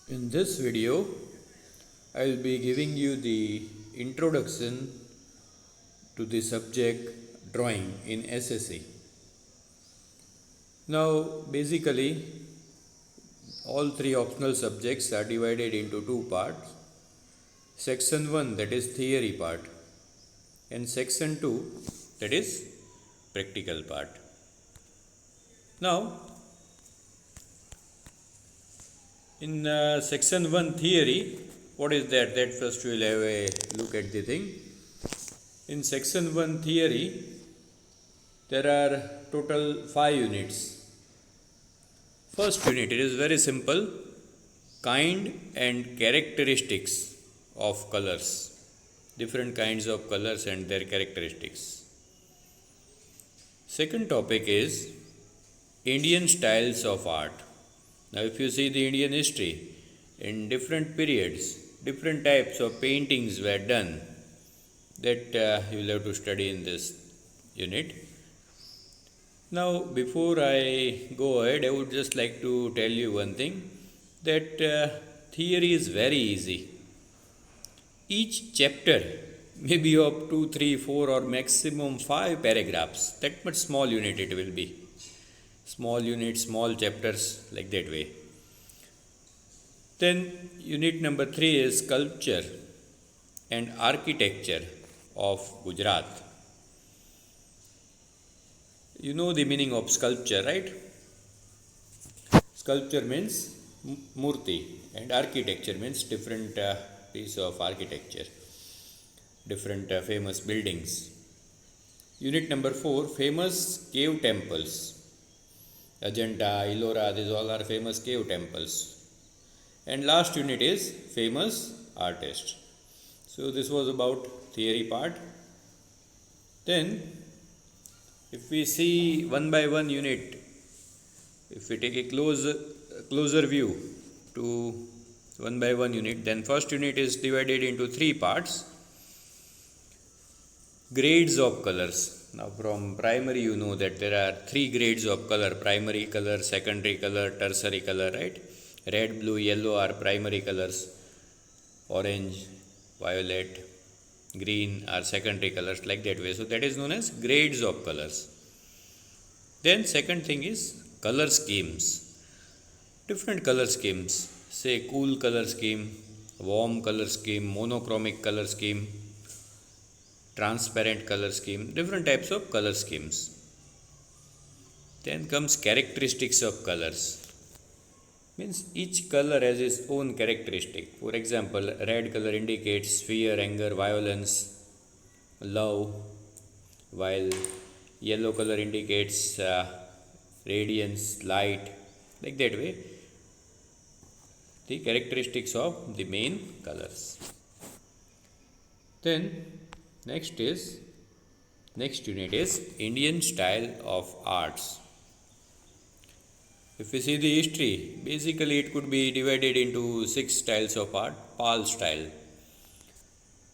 In this video, I will be giving you the introduction to the subject drawing in SSC. Now, basically, all three optional subjects are divided into two parts. Section 1, that is theory part, and section 2, that is practical part. Now, in section 1 theory, what is that? That first we will have a look at the thing. In section 1 theory, there are total 5 units. First unit, it is very simple, kind and characteristics of colors, different kinds of colors and their characteristics. Second topic is Indian styles of art. Now, if you see the Indian history, in different periods, different types of paintings were done that you will have to study in this unit. Now, before I go ahead, I would just like to tell you one thing, that theory is very easy. Each chapter may be of 2, 3, 4 or maximum 5 paragraphs. That much small unit it will be. Small units, small chapters, like that way. Then unit number 3 is sculpture and architecture of Gujarat. You know the meaning of sculpture, right? Sculpture means murti and architecture means different piece of architecture, different famous buildings. Unit number 4, famous cave temples. Ajanta, Ellora, these all are famous cave temples. And last unit is famous artist. So this was about theory part. Then if we see one by one unit, if we take a closer view to one by one unit, then first unit is divided into 3 parts. Grades of colors. Now from primary you know that there are 3 grades of color: primary color, secondary color, tertiary color, right? Red, blue, yellow are primary colors. Orange, violet, green are secondary colors, like that way. So that is known as grades of colors. Then second thing is color schemes. Different color schemes, say cool color scheme, warm color scheme, monochromatic color scheme, transparent color scheme, different types of color schemes. Then comes characteristics of colors. Means each color has its own characteristic. For example, red color indicates fear, anger, violence, love, while yellow color indicates radiance, light, like that way. The characteristics of the main colors. Then next unit is Indian style of arts. If we see the history, basically it could be divided into 6 styles of art. Pal style.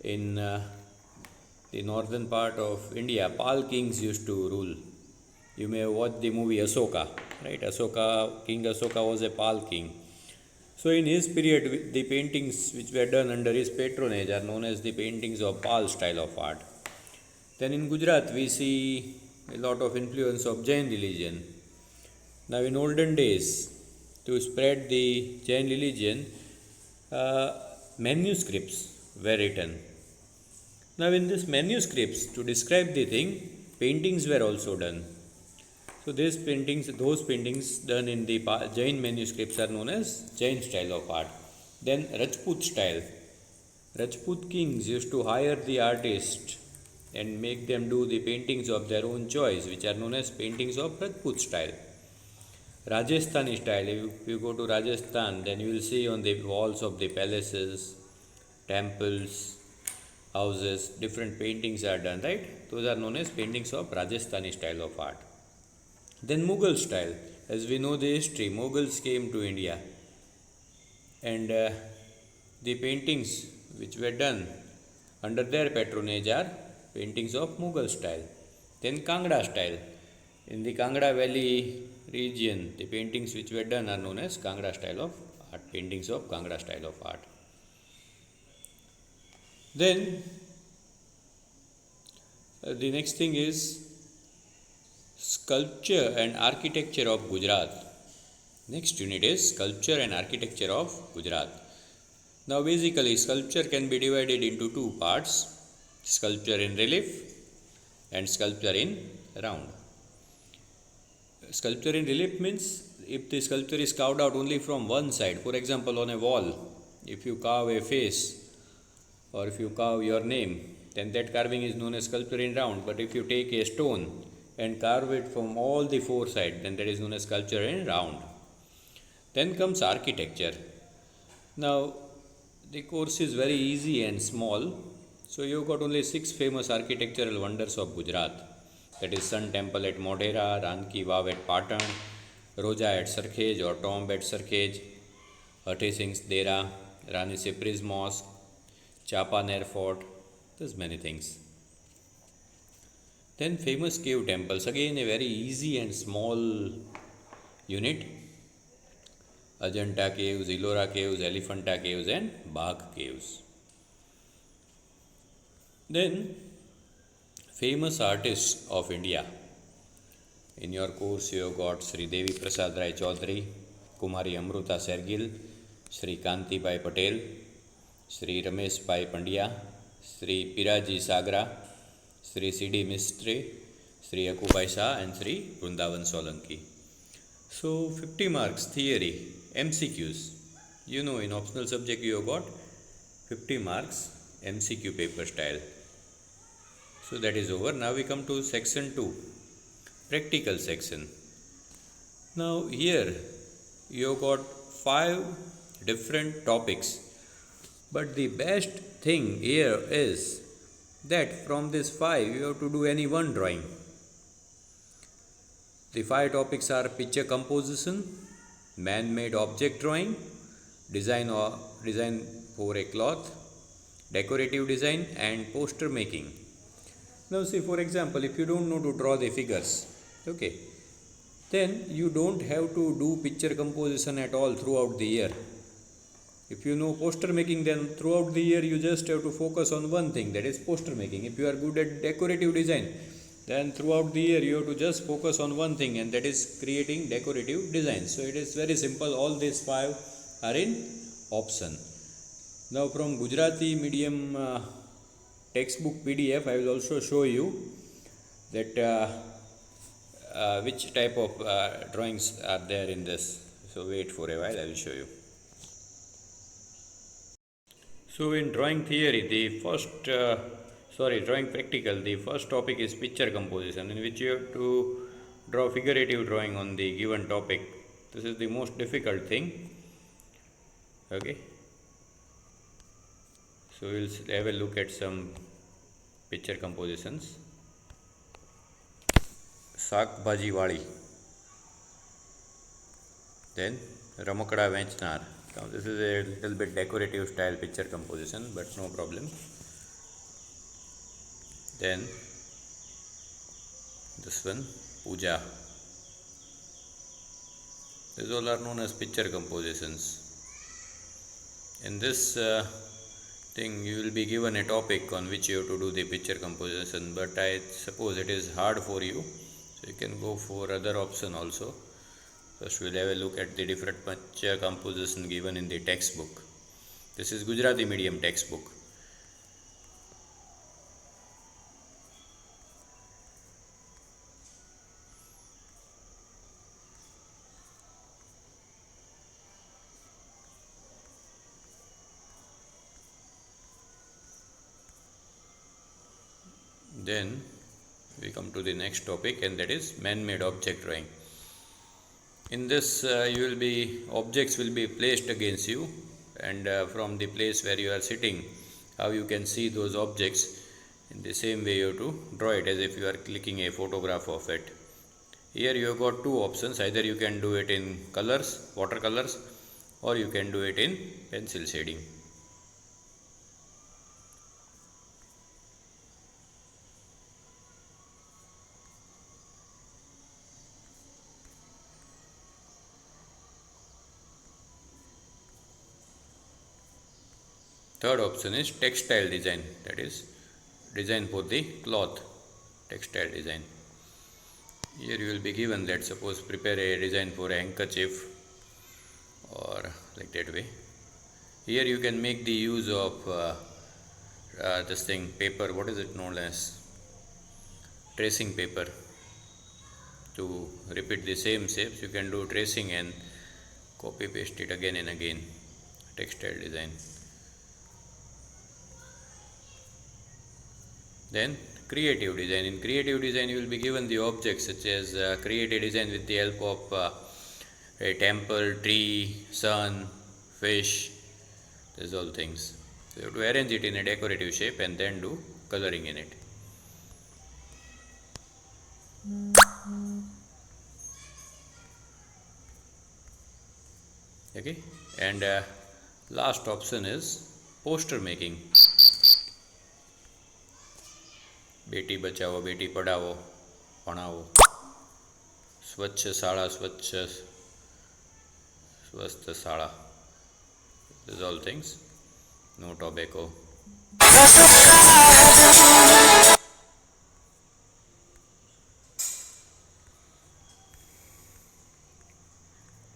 In the northern part of India, Pal kings used to rule. You may have watched the movie Asoka, right? King Asoka was a Pal king. So in his period, the paintings which were done under his patronage are known as the paintings of Pal style of art. Then in Gujarat, we see a lot of influence of Jain religion. Now in olden days, to spread the Jain religion, manuscripts were written. Now in these manuscripts, to describe the thing, paintings were also done. So those paintings done in the Jain manuscripts are known as Jain style of art. Then Rajput style. Rajput kings used to hire the artist and make them do the paintings of their own choice, which are known as paintings of Rajput style. Rajasthani style. If you go to Rajasthan, then you will see on the walls of the palaces, temples, houses, different paintings are done, right? Those are known as paintings of Rajasthani style of art. Then Mughal style. As we know the history, Mughals came to India and the paintings which were done under their patronage are paintings of Mughal style. Then Kangra style. In the Kangra Valley region, the paintings which were done are known as Kangra style of art, paintings of Kangra style of art. Then the next thing is sculpture and architecture of Gujarat. Next unit is sculpture and architecture of Gujarat. Now basically sculpture can be divided into two parts, sculpture in relief and sculpture in round. Sculpture in relief means if the sculpture is carved out only from one side, for example on a wall, if you carve a face or if you carve your name, then that carving is known as sculpture in round. But if you take a stone and carve it from all the four sides, then that is known as sculpture in round. Then comes architecture. Now the course is very easy and small, so you got only 6 famous architectural wonders of Gujarat. That is Sun Temple at Modhera, Ranki Vav at Patan, Roja at Sarkhej or Tomb at Sarkhej, Hati Singh's Dera, Rani Sipri's Mosque, Chapaner Fort, there's many things. Then famous cave temples, again a very easy and small unit. Ajanta caves, Ellora caves, Elephanta caves and Bagh caves. Then famous artists of India. In your course you have got Sri Devi Prasad Rai Chaudhary, Kumari Amruta Sergil, Sri Kanti Bhai Patel, Sri Ramesh Bhai Pandya, Sri Piraji Sagra, Sri C.D. Mistry, Sri Akubai Shah and Sri Vrindavan Solanki. So 50 marks theory, MCQs. You know in optional subject you have got 50 marks MCQ paper style. So that is over. Now we come to section 2, practical section. Now here you have got 5 different topics, but the best thing here is that from this 5 you have to do any one drawing. The 5 topics are picture composition, man-made object drawing, design for a cloth, decorative design and poster making. Now see, for example, if you don't know to draw the figures, okay, then you don't have to do picture composition at all throughout the year. If you know poster making, then throughout the year you just have to focus on one thing, that is poster making. If you are good at decorative design, then throughout the year you have to just focus on one thing, and that is creating decorative designs. So it is very simple. All these 5 are in option. Now from Gujarati medium textbook PDF, I will also show you that which type of drawings are there in this. So wait for a while, I will show you. So in drawing theory, drawing practical, the first topic is picture composition, in which you have to draw figurative drawing on the given topic. This is the most difficult thing. Okay. So we'll have a look at some picture compositions. Sak Bhaji Wali. Then Ramakada Venchnar. Now this is a little bit decorative style picture composition, but no problem. Then this one, Puja. These all are known as picture compositions. In this thing you will be given a topic on which you have to do the picture composition, but I suppose it is hard for you, so you can go for other option also. First we will have a look at the different picture composition given in the textbook. This is Gujarati medium textbook. Then we come to the next topic, and that is man-made object drawing. In this objects will be placed against you, and from the place where you are sitting, how you can see those objects. In the same way you have to draw it as if you are clicking a photograph of it. Here you have got 2 options, either you can do it in colors, watercolors, or you can do it in pencil shading. Third option is textile design, that is design for the cloth, textile design. Here you will be given, let's suppose, prepare a design for a handkerchief or like that way. Here you can make the use of this thing, paper, what is it known as, tracing paper. To repeat the same shapes, you can do tracing and copy paste it again and again. Textile design. Then creative design. In creative design, you will be given the objects such as create a design with the help of a temple, tree, sun, fish, these all things. So you have to arrange it in a decorative shape and then do coloring in it. Okay, and last option is poster making. Beti Bachao Beti Padhao पढ़ाओ, स्वच्छ शाला स्वच्छ स्वस्थ शाला, these all things. No tobacco.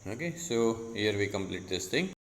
Okay, so here we complete this thing.